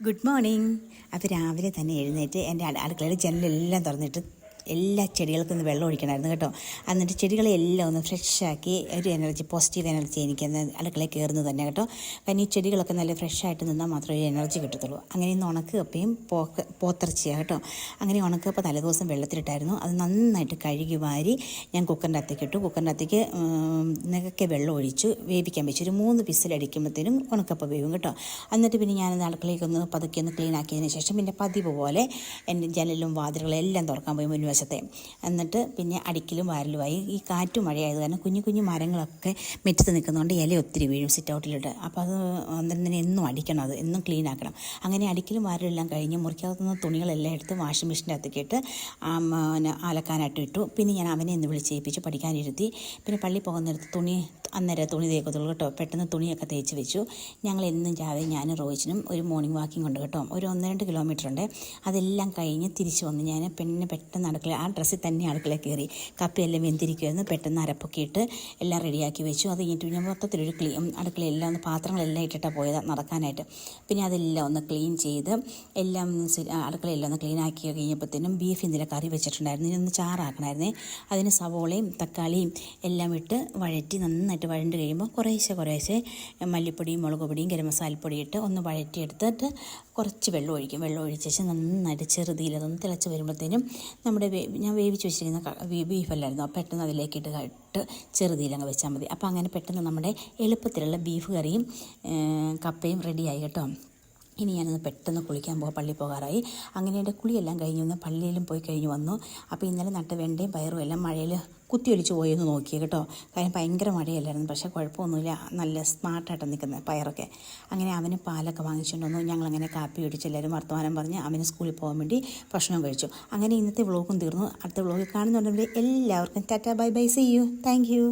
Good morning. അപ്പോൾ രാവിലെ തന്നെ എഴുന്നേറ്റ് എൻ്റെ അടുക്കളയുടെ ജനലെല്ലാം തുറന്നിട്ട് എല്ലാ ചെടികൾക്കും ഒന്ന് വെള്ളം ഒഴിക്കണമായിരുന്നു കേട്ടോ. എന്നിട്ട് ചെടികളെല്ലാം ഒന്ന് ഫ്രഷാക്കി ഒരു പോസിറ്റീവ് എനർജി എനിക്കൊന്ന് അടുക്കളയിൽ കയറുന്നത് തന്നെ കേട്ടോ. കാരണം ഈ ചെടികളൊക്കെ നല്ല ഫ്രഷായിട്ട് നിന്നാൽ മാത്രമേ ഒരു എനർജി കിട്ടത്തുള്ളൂ. അങ്ങനെ ഇന്ന് ഉണക്കപ്പയും പോത്തിറച്ചിയാണ് കേട്ടോ. അങ്ങനെ ഉണക്കപ്പം തലേദിവസം വെള്ളത്തിലിട്ടായിരുന്നു. അത് നന്നായിട്ട് കഴുകി വാരി ഞാൻ കുക്കറിൻ്റെ അകത്തേക്ക് ഇട്ടു. കുക്കറിൻ്റെ അകത്തേക്ക് നികക്കെ വെള്ളം ഒഴിച്ചു വേവിക്കാൻ വെച്ചു. ഒരു 3 വിസിലടിക്കുമ്പോഴത്തേനും ഉണക്കപ്പം വേവും കേട്ടോ. എന്നിട്ട് പിന്നെ ഞാനത് അടുക്കളയ്ക്കൊന്ന് പതുക്കെ ഒന്ന് ക്ലീൻ ആക്കിയതിന് ശേഷം പിന്നെ പതിവ് പോലെ എൻ്റെ ജനലും വാതിലുകളും എല്ലാം തുറക്കാൻ പോയി മുൻവശത്തെ. എന്നിട്ട് പിന്നെ അടിക്കലും വാരലുമായി. ഈ കാറ്റും മഴയായത് കാരണം കുഞ്ഞു കുഞ്ഞു മരങ്ങളൊക്കെ മുറ്റത്ത് നിൽക്കുന്നതുകൊണ്ട് ഇല ഒത്തിരി വീഴും സിറ്റ് ഔട്ടിലിട്ട്. അപ്പോൾ അത് അന്നേരം എന്നും അടിക്കണം, അത് എന്നും ക്ലീൻ ആക്കണം. അങ്ങനെ അടിക്കലും വാരലും എല്ലാം കഴിഞ്ഞ് മുറിക്കകത്തുനിന്ന് തുണികളെല്ലാം എടുത്ത് വാഷിംഗ് മെഷീൻ്റെ അകത്തേക്ക് ഇട്ട് അലക്കാനായിട്ട് ഇട്ടു. പിന്നെ ഞാൻ അവനെ ഒന്ന് വിളിച്ചേൽപ്പിച്ചു, പഠിക്കാനിരുത്തി. പിന്നെ പള്ളി പോകുന്നിടത്ത് അന്നേരം തുണി തേക്കത്തുള്ളൂ കേട്ടോ. പെട്ടെന്ന് തുണിയൊക്കെ തേച്ച് വെച്ചു. ഞങ്ങൾ എന്നും രാവിലെ ഞാനും റോയിച്ചിനും ഒരു മോർണിംഗ് വാക്കിംഗ് ഉണ്ട് കേട്ടോ. ഒരു 1-2 കിലോമീറ്റർ ഉണ്ട്. അതെല്ലാം കഴിഞ്ഞ് തിരിച്ച് വന്ന് ഞാൻ പെട്ടെന്ന് അടുക്കള ആ ഡ്രസ്സിൽ തന്നെ അടുക്കളയിൽ കയറി. കപ്പയെല്ലാം വെന്തിരിക്കുമായിരുന്നു. പെട്ടെന്ന് അരപ്പൊക്കെ ഇട്ട് എല്ലാം റെഡിയാക്കി വെച്ചു. അത് കഴിഞ്ഞിട്ട് പിന്നെ മൊത്തത്തിലൊരു അടുക്കളയെല്ലാം ഒന്ന് പാത്രങ്ങളെല്ലാം ഇട്ടിട്ടാണ് പോയത് നടക്കാനായിട്ട്. പിന്നെ അതെല്ലാം ഒന്ന് ക്ലീൻ ചെയ്ത് എല്ലാം അടുക്കളയെല്ലാം ഒന്ന് ക്ലീൻ ആക്കി കഴിഞ്ഞപ്പോഴത്തേനും ബീഫ് ഇന്നലെ കറി വെച്ചിട്ടുണ്ടായിരുന്നു. ഇനി ഒന്ന് ചാറാക്കണമായിരുന്നേ. അതിന് സവോളയും തക്കാളിയും എല്ലാം ഇട്ട് വഴറ്റി നന്നായിട്ട് വഴണ്ട് കഴിയുമ്പോൾ കുറേശ്ശെ മല്ലിപ്പൊടിയും മുളക് പൊടിയും ഗരം മസാലപ്പൊടി ഇട്ട് ഒന്ന് വഴറ്റിയെടുത്തിട്ട് കുറച്ച് വെള്ളം ഒഴിക്കും. വെള്ളം ഒഴിച്ച് നന്നായിട്ട് ചെറുതിയിൽ അതൊന്ന് തിളച്ച് വരുമ്പോഴത്തേനും ഞാൻ വേവിച്ച് വെച്ചിരിക്കുന്ന ബീഫല്ലായിരുന്നു. പെട്ടെന്ന് അതിലേക്ക് ഇട്ട് ചെറുതിയിലങ്ങ് വെച്ചാൽ മതി. അപ്പോൾ അങ്ങനെ പെട്ടെന്ന് നമ്മുടെ എളുപ്പത്തിലുള്ള ബീഫ് കറിയും കപ്പയും റെഡിയായി കേട്ടോ. ഇനി ഞാനൊന്ന് പെട്ടെന്ന് കുളിക്കാൻ പള്ളി പോകാറായി. അങ്ങനെ എൻ്റെ കുളിയെല്ലാം കഴിഞ്ഞ് വന്ന് പള്ളിയിലും പോയി കഴിഞ്ഞ് വന്നു. അപ്പോൾ ഇന്നലെ നട്ട വെണ്ടയും പയറും എല്ലാം മഴയിൽ കുത്തിയൊലിച്ച് പോയെന്ന് നോക്കിയേ കേട്ടോ. കാര്യം ഭയങ്കര മഴയല്ലായിരുന്നു. പക്ഷേ കുഴപ്പമൊന്നുമില്ല, നല്ല സ്മാർട്ടായിട്ട് നിൽക്കുന്ന പയറൊക്കെ. അങ്ങനെ അവന് പാലൊക്കെ വാങ്ങിച്ചുകൊണ്ട് വന്നു. ഞങ്ങളങ്ങനെ കാപ്പി ഒടിച്ച് എല്ലാവരും വർത്തമാനം പറഞ്ഞ് അവന് സ്കൂളിൽ പോകാൻ വേണ്ടി ഭക്ഷണം കഴിച്ചു. അങ്ങനെ ഇന്നത്തെ വ്ളോഗും തീർന്നു. അടുത്ത വ്ളോഗിൽ കാണുന്നുണ്ടെങ്കിൽ എല്ലാവർക്കും tata bye bye, see you, thank U.